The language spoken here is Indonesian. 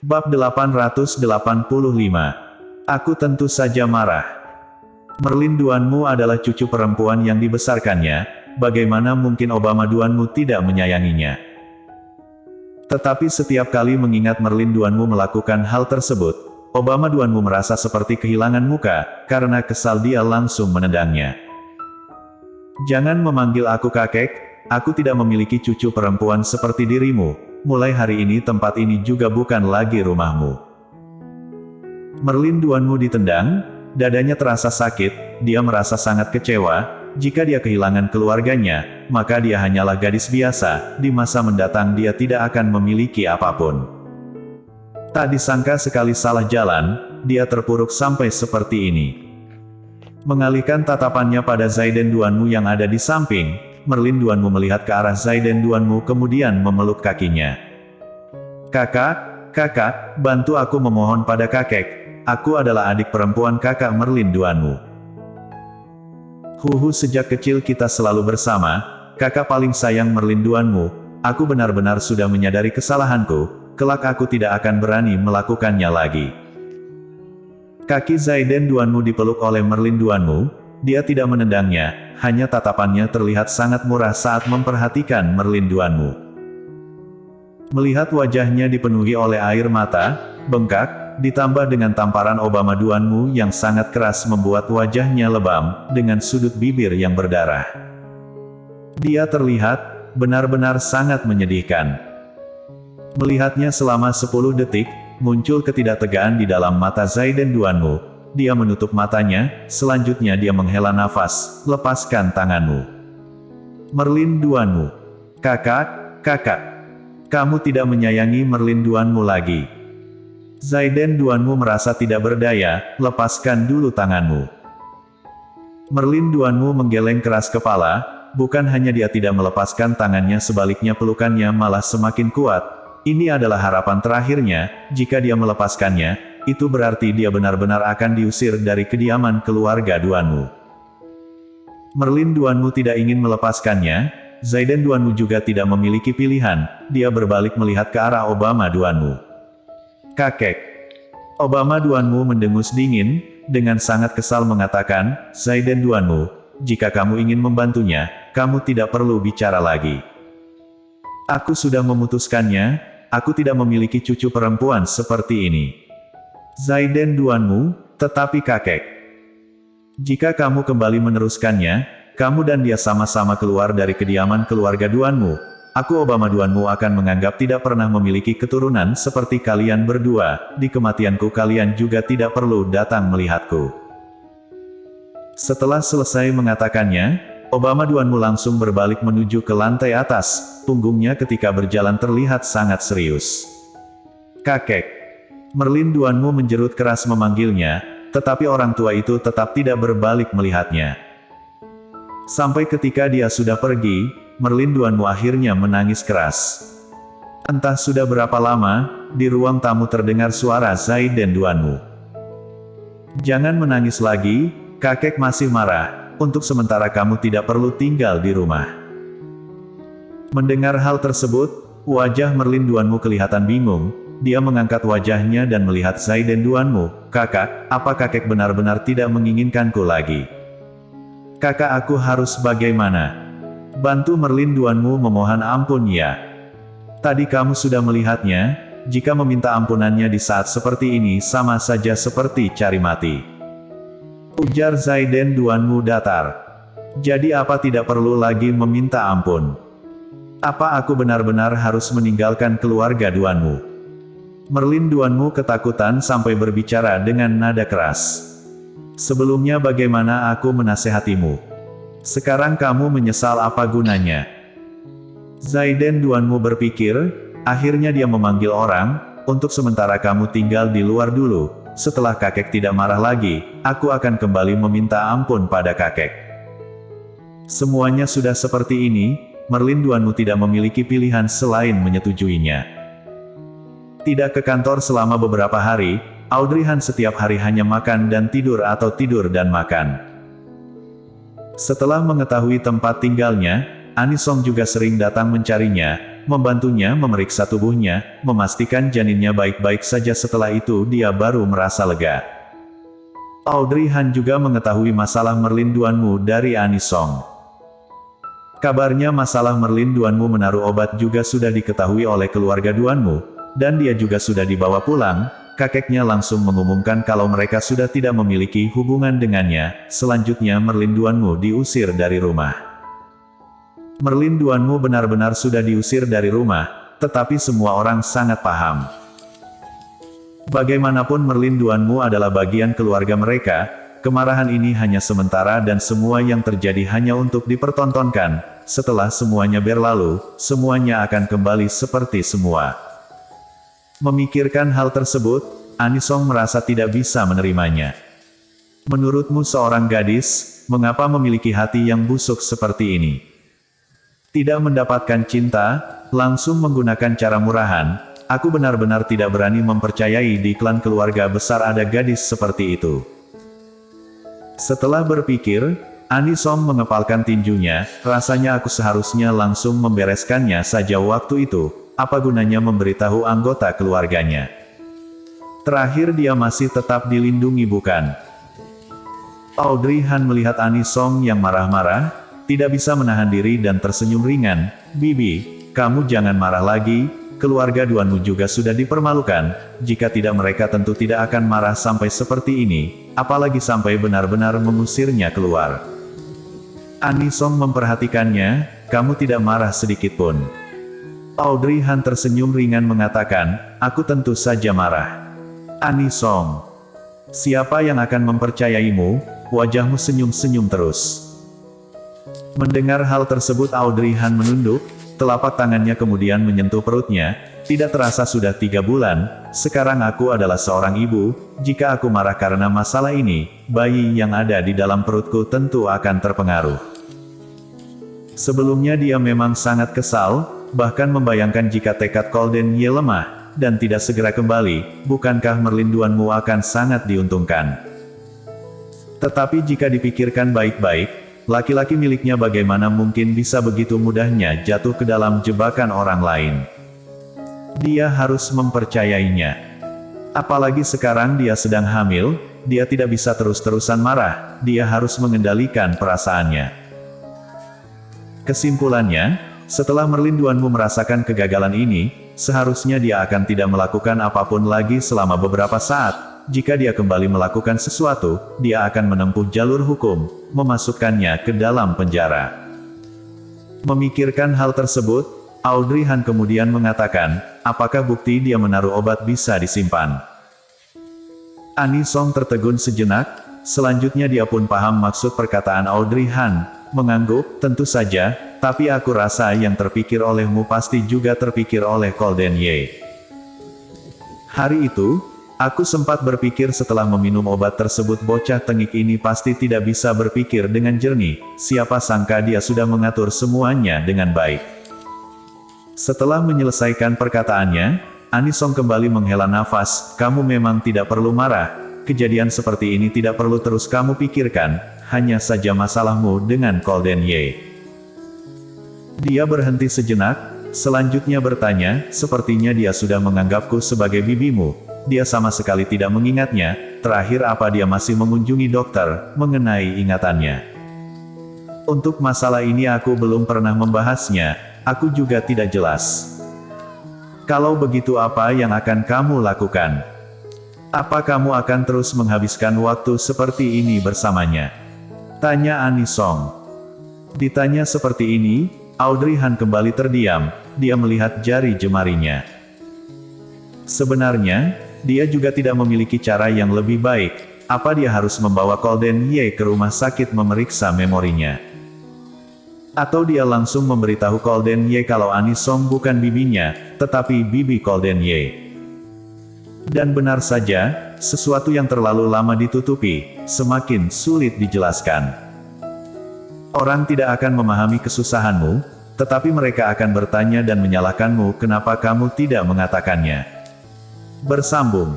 Bab 885. Aku tentu saja marah. Merlin Duanmu adalah cucu perempuan yang dibesarkannya, bagaimana mungkin Obama Duanmu tidak menyayanginya? Tetapi setiap kali mengingat Merlin Duanmu melakukan hal tersebut, Obama Duanmu merasa seperti kehilangan muka, karena kesal dia langsung menendangnya. Jangan memanggil aku kakek, aku tidak memiliki cucu perempuan seperti dirimu. Mulai hari ini tempat ini juga bukan lagi rumahmu. Merlin Duanmu ditendang, dadanya terasa sakit, dia merasa sangat kecewa, jika dia kehilangan keluarganya, maka dia hanyalah gadis biasa, di masa mendatang dia tidak akan memiliki apapun. Tak disangka sekali salah jalan, dia terpuruk sampai seperti ini. Mengalihkan tatapannya pada Zaiden Duanmu yang ada di samping, Merlin Duanmu melihat ke arah Zaiden Duanmu kemudian memeluk kakinya. Kakak, bantu aku memohon pada kakek, aku adalah adik perempuan kakak Merlin Duanmu. Sejak kecil kita selalu bersama, kakak paling sayang Merlin Duanmu, aku benar-benar sudah menyadari kesalahanku, kelak aku tidak akan berani melakukannya lagi. Kaki Zaiden Duanmu dipeluk oleh Merlin Duanmu, dia tidak menendangnya, hanya tatapannya terlihat sangat murah saat memperhatikan Merlin Duanmu. Melihat wajahnya dipenuhi oleh air mata, bengkak, ditambah dengan tamparan Obama Duanmu yang sangat keras membuat wajahnya lebam, dengan sudut bibir yang berdarah. Dia terlihat, benar-benar sangat menyedihkan. Melihatnya selama 10 detik, muncul ketidaktegaan di dalam mata Zaiden Duanmu. Dia menutup matanya, selanjutnya dia menghela nafas, lepaskan tanganmu. Merlin Duanmu. Kakak, kamu tidak menyayangi Merlin Duanmu lagi. Zaiden Duanmu merasa tidak berdaya, lepaskan dulu tanganmu. Merlin Duanmu menggeleng keras kepala, bukan hanya dia tidak melepaskan tangannya sebaliknya pelukannya malah semakin kuat. Ini adalah harapan terakhirnya, jika dia melepaskannya, itu berarti dia benar-benar akan diusir dari kediaman keluarga Duanmu. Merlin Duanmu tidak ingin melepaskannya, Zaiden Duanmu juga tidak memiliki pilihan, dia berbalik melihat ke arah Obama Duanmu. Kakek. Obama Duanmu mendengus dingin, dengan sangat kesal mengatakan, Zaiden Duanmu, jika kamu ingin membantunya, kamu tidak perlu bicara lagi. Aku sudah memutuskannya, aku tidak memiliki cucu perempuan seperti ini. Zaiden Duanmu, tetapi kakek. Jika kamu kembali meneruskannya, kamu dan dia sama-sama keluar dari kediaman keluarga Duanmu. Aku Obama Duanmu akan menganggap tidak pernah memiliki keturunan seperti kalian berdua, di kematianku kalian juga tidak perlu datang melihatku. Setelah selesai mengatakannya, Obama Duanmu langsung berbalik menuju ke lantai atas, punggungnya ketika berjalan terlihat sangat serius. Kakek. Merlin Duanmu menjerut keras memanggilnya, tetapi orang tua itu tetap tidak berbalik melihatnya. Sampai ketika dia sudah pergi, Merlin Duanmu akhirnya menangis keras. Entah sudah berapa lama, di ruang tamu terdengar suara Zaiden Duanmu. Jangan menangis lagi, kakek masih marah, untuk sementara kamu tidak perlu tinggal di rumah. Mendengar hal tersebut, wajah Merlin Duanmu kelihatan bingung, dia mengangkat wajahnya dan melihat Zaiden Duanmu. Kakak, apa kakek benar-benar tidak menginginkanku lagi? Kakak, aku harus bagaimana? Bantu Merlin Duanmu memohon ampun ya. Tadi kamu sudah melihatnya, jika meminta ampunannya di saat seperti ini sama saja seperti cari mati. Ujar Zaiden Duanmu datar. Jadi apa tidak perlu lagi meminta ampun? Apa aku benar-benar harus meninggalkan keluarga Duanmu? Merlin Duanmu ketakutan sampai berbicara dengan nada keras. Sebelumnya bagaimana aku menasehatimu? Sekarang kamu menyesal apa gunanya? Zaiden Duanmu berpikir, akhirnya dia memanggil orang, untuk sementara kamu tinggal di luar dulu, setelah kakek tidak marah lagi, aku akan kembali meminta ampun pada kakek. Semuanya sudah seperti ini, Merlin Duanmu tidak memiliki pilihan selain menyetujuinya. Tidak ke kantor selama beberapa hari, Audrey Han setiap hari hanya makan dan tidur atau tidur dan makan. Setelah mengetahui tempat tinggalnya, Anisong juga sering datang mencarinya, membantunya memeriksa tubuhnya, memastikan janinnya baik-baik saja. Setelah itu dia baru merasa lega. Audrey Han juga mengetahui masalah Merlin Duanmu dari Anisong. Kabarnya masalah Merlin Duanmu menaruh obat juga sudah diketahui oleh keluarga Duanmu, dan dia juga sudah dibawa pulang. Kakeknya langsung mengumumkan kalau mereka sudah tidak memiliki hubungan dengannya. Selanjutnya Merlin Duanmu diusir dari rumah. Merlin Duanmu benar-benar sudah diusir dari rumah, tetapi semua orang sangat paham. Bagaimanapun Merlin Duanmu adalah bagian keluarga mereka, kemarahan ini hanya sementara dan semua yang terjadi hanya untuk dipertontonkan. Setelah semuanya berlalu, semuanya akan kembali seperti semua. Memikirkan hal tersebut, Anisong merasa tidak bisa menerimanya. Menurutmu seorang gadis, mengapa memiliki hati yang busuk seperti ini? Tidak mendapatkan cinta, langsung menggunakan cara murahan. Aku benar-benar tidak berani mempercayai di klan keluarga besar ada gadis seperti itu. Setelah berpikir, Anisong mengepalkan tinjunya. Rasanya aku seharusnya langsung membereskannya saja waktu itu. Apa gunanya memberitahu anggota keluarganya? Terakhir dia masih tetap dilindungi bukan? Audrey Han melihat Anisong yang marah-marah, tidak bisa menahan diri dan tersenyum ringan. Bibi, kamu jangan marah lagi, keluarga Duanmu juga sudah dipermalukan. Jika tidak mereka tentu tidak akan marah sampai seperti ini, apalagi sampai benar-benar mengusirnya keluar. Anisong memperhatikannya, kamu tidak marah sedikitpun. Audrey Han tersenyum ringan mengatakan, aku tentu saja marah. Anisong, siapa yang akan mempercayaimu? Wajahmu senyum-senyum terus. Mendengar hal tersebut Audrey Han menunduk, telapak tangannya kemudian menyentuh perutnya. Tidak terasa sudah 3 bulan, sekarang aku adalah seorang ibu, jika aku marah karena masalah ini, bayi yang ada di dalam perutku tentu akan terpengaruh. Sebelumnya dia memang sangat kesal, bahkan membayangkan jika tekad Golden Ye lemah, dan tidak segera kembali, bukankah Merlin Duanmu akan sangat diuntungkan? Tetapi jika dipikirkan baik-baik, laki-laki miliknya bagaimana mungkin bisa begitu mudahnya jatuh ke dalam jebakan orang lain? Dia harus mempercayainya. Apalagi sekarang dia sedang hamil, dia tidak bisa terus-terusan marah, dia harus mengendalikan perasaannya. Kesimpulannya, setelah Merlin Duanmu merasakan kegagalan ini, seharusnya dia akan tidak melakukan apapun lagi selama beberapa saat. Jika dia kembali melakukan sesuatu, dia akan menempuh jalur hukum, memasukkannya ke dalam penjara. Memikirkan hal tersebut, Audrey Han kemudian mengatakan, apakah bukti dia menaruh obat bisa disimpan? Anisong tertegun sejenak, selanjutnya dia pun paham maksud perkataan Audrey Han, mengangguk, tentu saja, tapi aku rasa yang terpikir olehmu pasti juga terpikir oleh Golden Ye. Hari itu, aku sempat berpikir setelah meminum obat tersebut bocah tengik ini pasti tidak bisa berpikir dengan jernih, siapa sangka dia sudah mengatur semuanya dengan baik. Setelah menyelesaikan perkataannya, Anisong kembali menghela nafas, kamu memang tidak perlu marah, kejadian seperti ini tidak perlu terus kamu pikirkan, hanya saja masalahmu dengan Golden Ye. Dia berhenti sejenak, selanjutnya bertanya, sepertinya dia sudah menganggapku sebagai bibimu. Dia sama sekali tidak mengingatnya, terakhir apa dia masih mengunjungi dokter, mengenai ingatannya. Untuk masalah ini aku belum pernah membahasnya, aku juga tidak jelas. Kalau begitu apa yang akan kamu lakukan? Apa kamu akan terus menghabiskan waktu seperti ini bersamanya? Tanya Anisong. Ditanya seperti ini, Audrey Han kembali terdiam, dia melihat jari jemarinya. Sebenarnya, dia juga tidak memiliki cara yang lebih baik, apa dia harus membawa Golden Ye ke rumah sakit memeriksa memorinya? Atau dia langsung memberitahu Golden Ye kalau Anisong bukan bibinya, tetapi bibi Golden Ye? Dan benar saja, sesuatu yang terlalu lama ditutupi, semakin sulit dijelaskan. Orang tidak akan memahami kesusahanmu, tetapi mereka akan bertanya dan menyalahkanmu kenapa kamu tidak mengatakannya. Bersambung.